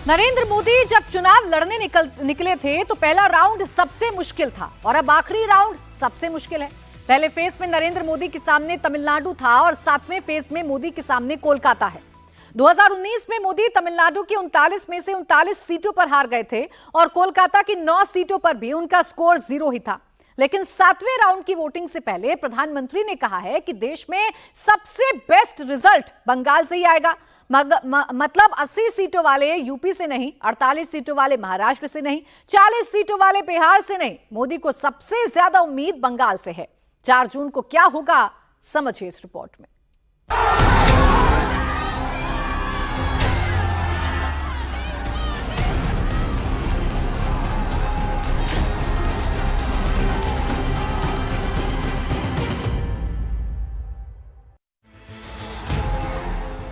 नरेंद्र मोदी जब चुनाव लड़ने निकले थे तो पहला राउंड सबसे मुश्किल था और अब आखिरी राउंड सबसे मुश्किल है। पहले फेज में नरेंद्र मोदी के सामने तमिलनाडु था और 7वें फेज में मोदी के सामने कोलकाता है। 2019 में मोदी तमिलनाडु की 39 में से 39 सीटों पर हार गए थे और कोलकाता की 9 सीटों पर भी उनका स्कोर 0 ही था। लेकिन 7वें राउंड की वोटिंग से पहले प्रधानमंत्री ने कहा है कि देश में सबसे बेस्ट रिजल्ट बंगाल से ही आएगा। मतलब 80 सीटों वाले यूपी से नहीं, 48 सीटों वाले महाराष्ट्र से नहीं, 40 सीटों वाले बिहार से नहीं, मोदी को सबसे ज्यादा उम्मीद बंगाल से है। 4 जून को क्या होगा, समझिए इस रिपोर्ट में।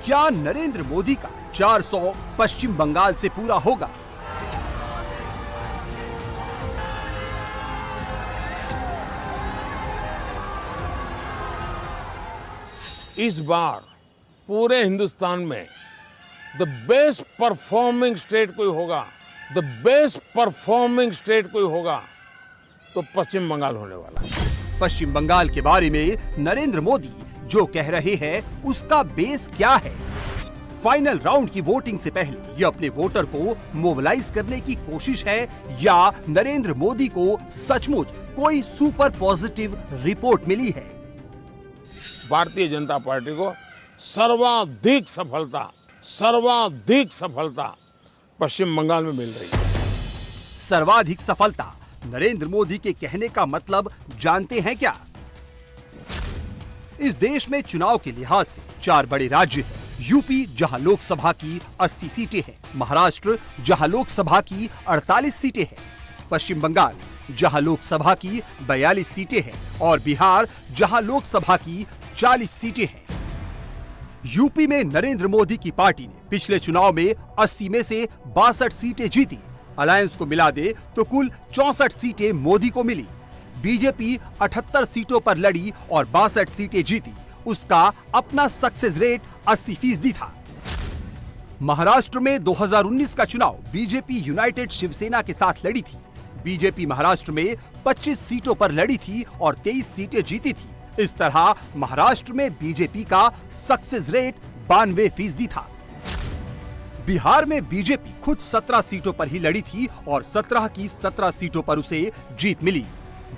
क्या नरेंद्र मोदी का 400 पश्चिम बंगाल से पूरा होगा? इस बार पूरे हिंदुस्तान में द बेस्ट परफॉर्मिंग स्टेट कोई होगा, द बेस्ट परफॉर्मिंग स्टेट कोई होगा तो पश्चिम बंगाल होने वाला है। पश्चिम बंगाल के बारे में नरेंद्र मोदी जो कह रहे हैं उसका बेस क्या है? फाइनल राउंड की वोटिंग से पहले ये अपने वोटर को मोबिलाइज करने की कोशिश है या नरेंद्र मोदी को सचमुच कोई सुपर पॉजिटिव रिपोर्ट मिली है? भारतीय जनता पार्टी को सर्वाधिक सफलता पश्चिम बंगाल में मिल रही है। सर्वाधिक सफलता नरेंद्र मोदी के कहने का मतलब जानते हैं क्या? इस देश में चुनाव के लिहाज से 4 बड़े राज्य हैं। यूपी जहां लोकसभा की 80 सीटें हैं, महाराष्ट्र जहां लोकसभा की 48 सीटें हैं, पश्चिम बंगाल जहां लोकसभा की 42 सीटें हैं और बिहार जहां लोकसभा की 40 सीटें हैं। यूपी में नरेंद्र मोदी की पार्टी ने पिछले चुनाव में 80 में से 62 सीटें जीती। अलायंस को मिला दे तो कुल 64 सीटें मोदी को मिली। बीजेपी 78 सीटों पर लड़ी और 62 सीटें जीती। उसका अपना सक्सेस रेट 80% था। महाराष्ट्र में 2019 का चुनाव बीजेपी यूनाइटेड शिवसेना के साथ लड़ी थी। बीजेपी महाराष्ट्र में 25 सीटों पर लड़ी थी और 23 सीटें जीती थी। इस तरह महाराष्ट्र में बीजेपी का सक्सेस रेट 92% था। बिहार में बीजेपी खुद 17 सीटों पर ही लड़ी थी और 17 की 17 सीटों पर उसे जीत मिली।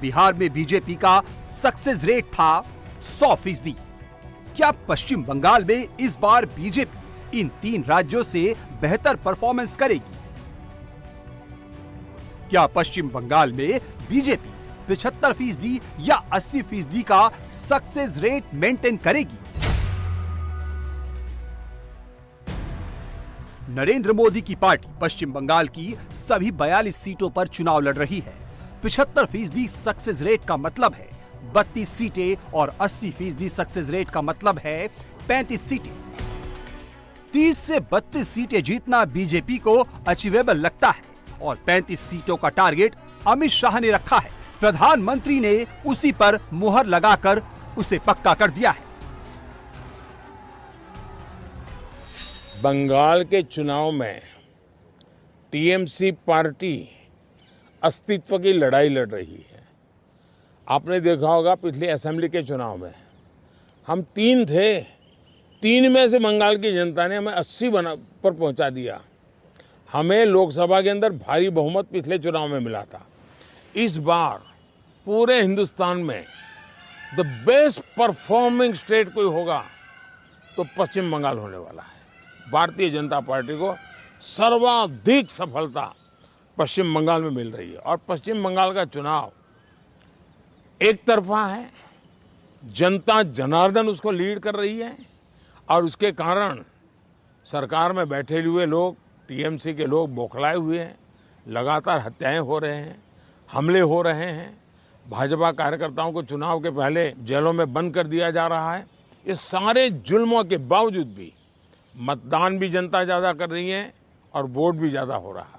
बिहार में बीजेपी का सक्सेस रेट था 100%। क्या पश्चिम बंगाल में इस बार बीजेपी इन 3 राज्यों से बेहतर परफॉर्मेंस करेगी? क्या पश्चिम बंगाल में बीजेपी 75% या 80% का सक्सेस रेट मेंटेन करेगी? नरेंद्र मोदी की पार्टी पश्चिम बंगाल की सभी 42 सीटों पर चुनाव लड़ रही है। 75% सक्सेस रेट का मतलब है 32 सीटें और 80% सक्सेस रेट का मतलब है 35 सीटें। 30 से 32 सीटें जीतना बीजेपी को अचीवेबल लगता है और 35 सीटों का टारगेट अमित शाह ने रखा है। प्रधानमंत्री ने उसी पर मुहर लगाकर उसे पक्का कर दिया है। बंगाल के चुनाव में टीएमसी पार्टी अस्तित्व की लड़ाई लड़ रही है। आपने देखा होगा पिछले असेंबली के चुनाव में हम 3 थे, 3 में से बंगाल की जनता ने हमें 80 पर पहुंचा दिया। हमें लोकसभा के अंदर भारी बहुमत पिछले चुनाव में मिला था। इस बार पूरे हिंदुस्तान में द बेस्ट परफॉर्मिंग स्टेट कोई होगा तो पश्चिम बंगाल होने वाला है। भारतीय जनता पार्टी को सर्वाधिक सफलता पश्चिम बंगाल में मिल रही है और पश्चिम बंगाल का चुनाव एक तरफा है। जनता जनार्दन उसको लीड कर रही है और उसके कारण सरकार में बैठे हुए लोग, टीएमसी के लोग बौखलाए हुए हैं। लगातार हत्याएं हो रहे हैं, हमले हो रहे हैं। भाजपा कार्यकर्ताओं को चुनाव के पहले जेलों में बंद कर दिया जा रहा है। ये सारे जुल्मों के बावजूद भी मतदान भी जनता ज्यादा कर रही है और वोट भी ज्यादा हो रहा है।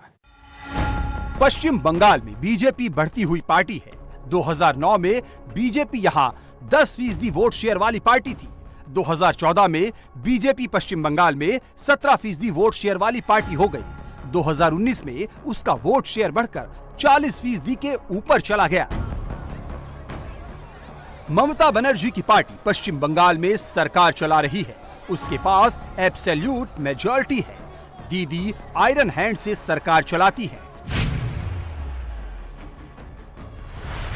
पश्चिम बंगाल में बीजेपी बढ़ती हुई पार्टी है। 2009 में बीजेपी यहां 10% वोट शेयर वाली पार्टी थी। 2014 में बीजेपी पश्चिम बंगाल में 17% वोट शेयर वाली पार्टी हो गई। 2019 में उसका वोट शेयर बढ़कर 40% के ऊपर चला गया। ममता बनर्जी की पार्टी पश्चिम बंगाल में सरकार चला रही है। उसके पास एब्सोल्यूट मेजॉरिटी है। दीदी आयरन हैंड से सरकार चलाती है।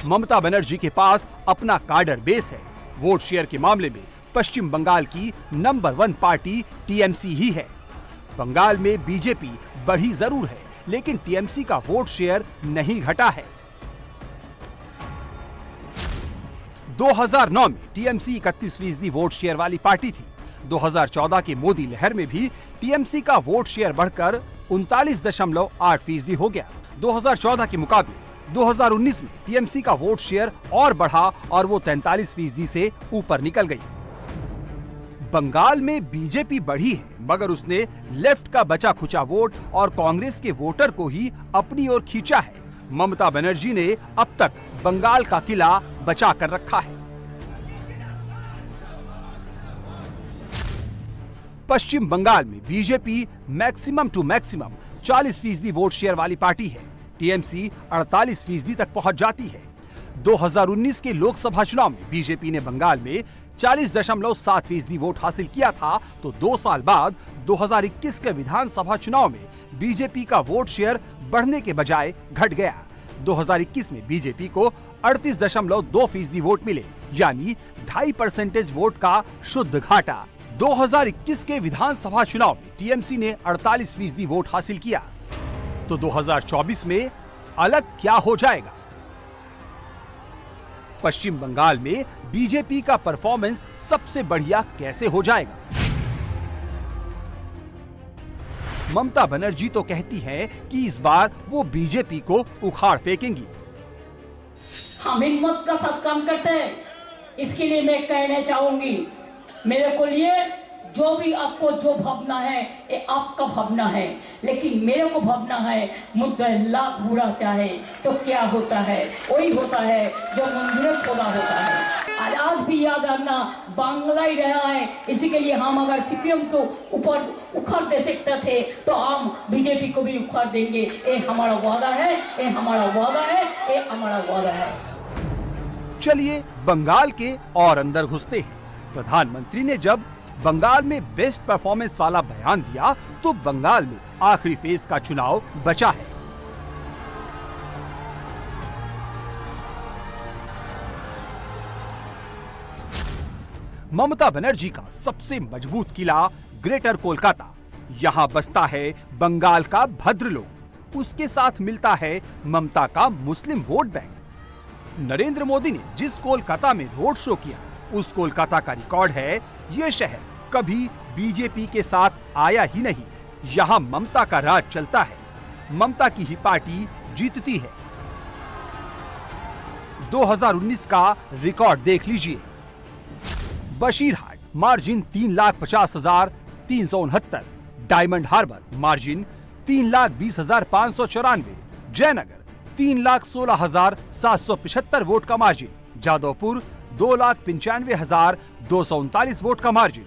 ममता बनर्जी के पास अपना काडर बेस है। वोट शेयर के मामले में पश्चिम बंगाल की नंबर 1 पार्टी टीएमसी ही है। बंगाल में बीजेपी बढ़ी जरूर है, लेकिन टीएमसी का वोट शेयर नहीं घटा है। 2009 में टीएमसी 31% वोट शेयर वाली पार्टी थी। 2014 की मोदी लहर में भी टीएमसी का वोट शेयर बढ़कर 39.8% हो गया। 2014 के मुकाबले 2019 में टीएमसी का वोट शेयर और बढ़ा और वो 43% से ऊपर निकल गई। बंगाल में बीजेपी बढ़ी है, मगर उसने लेफ्ट का बचा खुचा वोट और कांग्रेस के वोटर को ही अपनी ओर खींचा है। ममता बनर्जी ने अब तक बंगाल का किला बचा कर रखा है। पश्चिम बंगाल में BJP maximum to maximum 40% vote share वाली पार्टी है। टीएमसी 48% तक पहुंच जाती है। 2019 के लोकसभा चुनाव में बीजेपी ने बंगाल में 40.7% वोट हासिल किया था, तो 2 साल बाद 2021 के विधानसभा चुनाव में बीजेपी का वोट शेयर बढ़ने के बजाय घट गया। 2021 में बीजेपी को 38.2% वोट मिले, यानी 2.5% वोट का शुद्ध घाटा। 2021 के विधानसभा चुनाव में टीएमसी ने 48% वोट हासिल किया, तो 2024 में अलग क्या हो जाएगा? पश्चिम बंगाल में बीजेपी का परफॉर्मेंस सबसे बढ़िया कैसे हो जाएगा? ममता बनर्जी तो कहती हैं कि इस बार वो बीजेपी को उखाड़ फेंकेंगी। हम हिम्मत का साथ काम करते हैं, इसके लिए मैं कहना चाहूंगी, मेरे को लिए जो भी आपको जो भावना है ये आपका भावना है, लेकिन मेरे को भावना है मुद्दा लाख बुरा चाहे तो क्या होता है, वही होता है जो मंजूर खोदा होता है। आज भी याद रखना, बांग्ला ही रहा है। इसी के लिए हम अगर सीपीएम को ऊपर उखाड़ दे सकते थे तो हम बीजेपी को भी उखाड़ देंगे। ये हमारा वादा है, ये हमारा वादा है, ये हमारा वादा है। चलिए बंगाल के और अंदर घुसते हैं। प्रधानमंत्री ने जब बंगाल में बेस्ट परफॉर्मेंस वाला बयान दिया, तो बंगाल में आखिरी फेज का चुनाव बचा है। ममता बनर्जी का सबसे मजबूत किला ग्रेटर कोलकाता। यहां बसता है बंगाल का भद्रलोक। उसके साथ मिलता है ममता का मुस्लिम वोट बैंक। नरेंद्र मोदी ने जिस कोलकाता में रोड शो किया, उस कोलकाता का रिकॉर्ड है। ये शहर कभी बीजेपी के साथ आया ही नहीं। यहाँ ममता का राज चलता है। ममता की ही पार्टी जीतती है। 2019 का रिकॉर्ड देख लीजिए। Basirhat margin 3,50,369, Diamond Harbour margin 3,20,594, Jaynagar 3,16,775 vote का मार्जिन, जादवपुर 2,95,239 वोट का मार्जिन,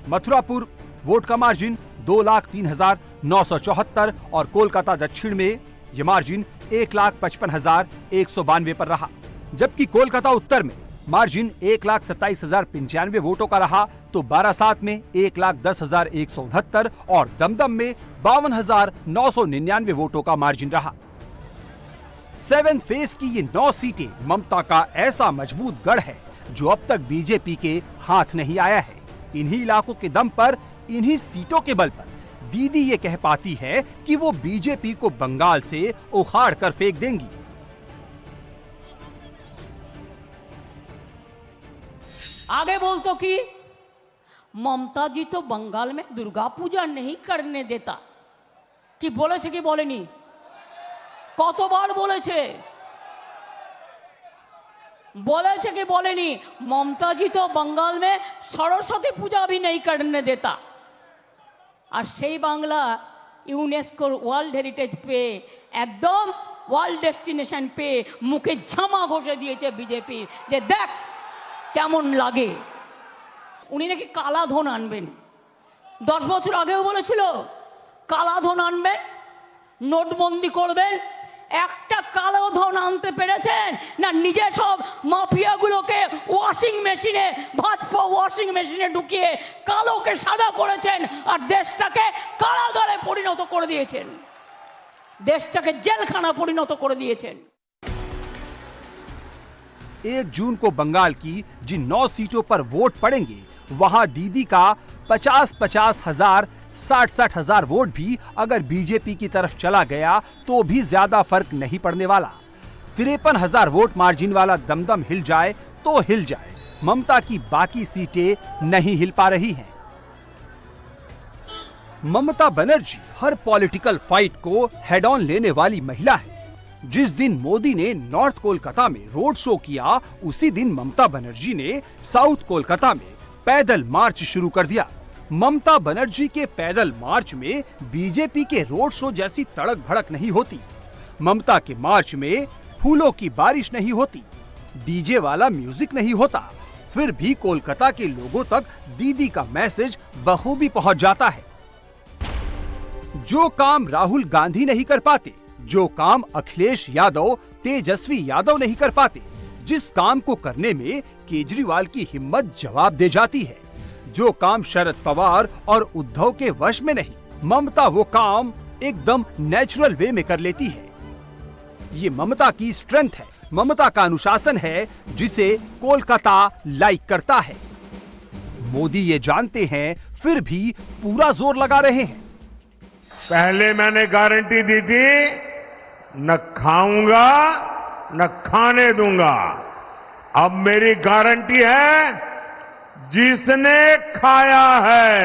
मथुरापुर वोट का मार्जिन 2,03,974 और कोलकाता दक्षिण में यह मार्जिन 1,55,192 पर रहा। जबकि कोलकाता उत्तर में मार्जिन 1,27,095 वोटों का रहा, तो बारासात में 1,10,169 और दमदम में 52,999 वोटों का मार्जिन रहा। 7th फेज की ये 9 सीटें ममता का ऐसा मजबूत गढ़ है जो अब तक बीजेपी के हाथ नहीं आया है। इन्हीं इलाकों के दम पर, इन्हीं सीटों के बल पर दीदी ये कह पाती है कि वो बीजेपी को बंगाल से उखाड़ कर फेंक देंगी। आगे बोल तो कि ममता जी तो बंगाल में दुर्गा पूजा नहीं करने देता। कि बोलेছে কি বলেনি? কতবার বলেছে? बोलेছে कि बोलेनी? ममता जी तो बंगाल में सरस्वती पूजा भी नहीं करने देता। और সেই বাংলা ইউনেস্কোর ওয়ার্ল্ড হেরিটেজ पे एकदम ওয়ার্ল্ড ডেস্টিনেশন पे মুখে ঝামা ঘষে দিয়েছে বিজেপি যে দেখ কেমন লাগে। উনি নাকি কালা ধন আনবেন। 10 বছর আগেও বলেছিল কালা ধন আনবেন, নোটবন্দি করবেন, একটা কালো ধন আনতে পেরেছেন না? নিজে সব মাফিয়াগুলোকে ওয়াশিং মেশিনে, ভাজপা ওয়াশিং মেশিনে ঢুকিয়ে কালোকে সাদা করেছেন আর দেশটাকে কারাগারে পরিণত করে দিয়েছেন, দেশটাকে জেলখানা পরিণত করে দিয়েছেন। 1 जून को बंगाल की जिन 9 सीटों पर वोट पड़ेंगे वहां दीदी का 50-50 हजार 60-60 हजार वोट भी अगर बीजेपी की तरफ चला गया तो भी ज्यादा फर्क नहीं पड़ने वाला। 53 हजार वोट मार्जिन वाला दमदम हिल जाए तो हिल जाए, ममता की बाकी सीटें नहीं हिल पा रही हैं। ममता बनर्जी हर पॉलिटिकल फाइट को हेड ऑन लेने वाली महिला है। जिस दिन मोदी ने नॉर्थ कोलकाता में रोड शो किया, उसी दिन ममता बनर्जी ने साउथ कोलकाता में पैदल मार्च शुरू कर दिया। ममता बनर्जी के पैदल मार्च में बीजेपी के रोड शो जैसी तड़क भड़क नहीं होती। ममता के मार्च में फूलों की बारिश नहीं होती, डीजे वाला म्यूजिक नहीं होता, फिर भी कोलकाता के लोगों तक दीदी का मैसेज बखूबी पहुंच जाता है। जो काम राहुल गांधी नहीं कर पाते, जो काम अखिलेश यादव, तेजस्वी यादव नहीं कर पाते, जिस काम को करने में केजरीवाल की हिम्मत जवाब दे जाती है, जो काम शरद पवार और उद्धव के वश में नहीं, ममता वो काम एकदम नेचुरल वे में कर लेती है। ये ममता की स्ट्रेंथ है, ममता का अनुशासन है जिसे कोलकाता लाइक करता है। मोदी ये जानते हैं, फिर भी पूरा जोर लगा रहे हैं। पहले मैंने गारंटी दी थी, न खाऊंगा न खाने दूंगा। अब मेरी गारंटी है, जिसने खाया है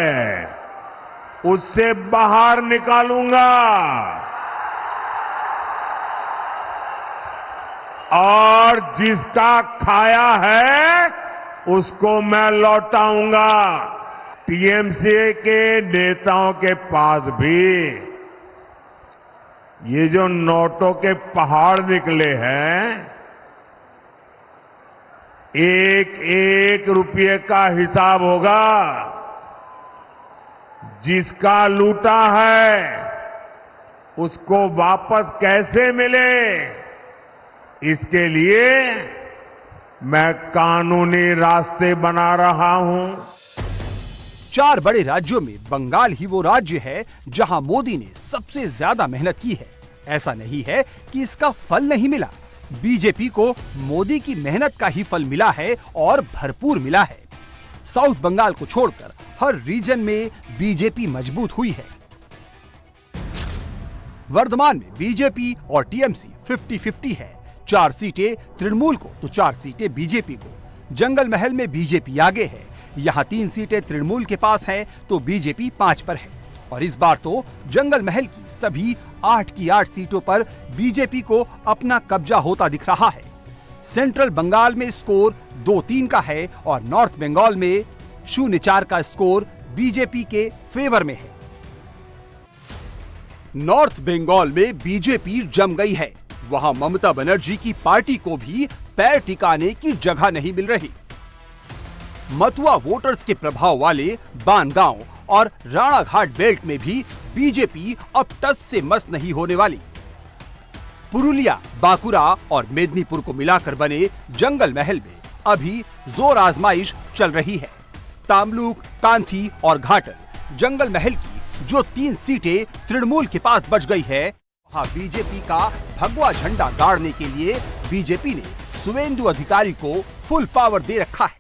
उससे बाहर निकालूंगा और जिसका खाया है उसको मैं लौटाऊंगा। टीएमसी के नेताओं के पास भी ये जो नोटों के पहाड़ निकले हैं, एक एक रुपये का हिसाब होगा। जिसका लूटा है उसको वापस कैसे मिले, इसके लिए मैं कानूनी रास्ते बना रहा हूं। 4 बड़े राज्यों में बंगाल ही वो राज्य है जहां मोदी ने सबसे ज्यादा मेहनत की है। ऐसा नहीं है कि इसका फल नहीं मिला, बीजेपी को मोदी की मेहनत का ही फल मिला है और भरपूर मिला है। साउथ बंगाल को छोड़कर हर रीजन में बीजेपी मजबूत हुई है। वर्धमान में बीजेपी और टीएमसी 50-50 है। 4 सीटें तृणमूल को तो 4 सीटें बीजेपी को। जंगल महल में बीजेपी आगे है, यहाँ 3 सीटें तृणमूल के पास हैं तो बीजेपी 5 पर है। और इस बार तो जंगल महल की सभी 8 की 8 सीटों पर बीजेपी को अपना कब्जा होता दिख रहा है। सेंट्रल बंगाल में स्कोर 2-3 का है और नॉर्थ बंगाल में 0-4 का स्कोर बीजेपी के फेवर में है। नॉर्थ बंगाल में बीजेपी जम गई है, वहां ममता बनर्जी की पार्टी को भी पैर टिकाने की जगह नहीं मिल रही। मतुआ वोटर्स के प्रभाव वाले बानगांव और राणाघाट बेल्ट में भी बीजेपी अब टस से मस नहीं होने वाली। पुरुलिया, बांकुरा और मेदिनीपुर को मिलाकर बने जंगल महल में अभी जोर आजमाइश चल रही है। तामलुक, कांथी और घाटल जंगल महल की जो 3 सीटें तृणमूल के पास बच गई है, वहां बीजेपी का भगवा झंडा गाड़ने के लिए बीजेपी ने शुवेंदु अधिकारी को फुल पावर दे रखा है।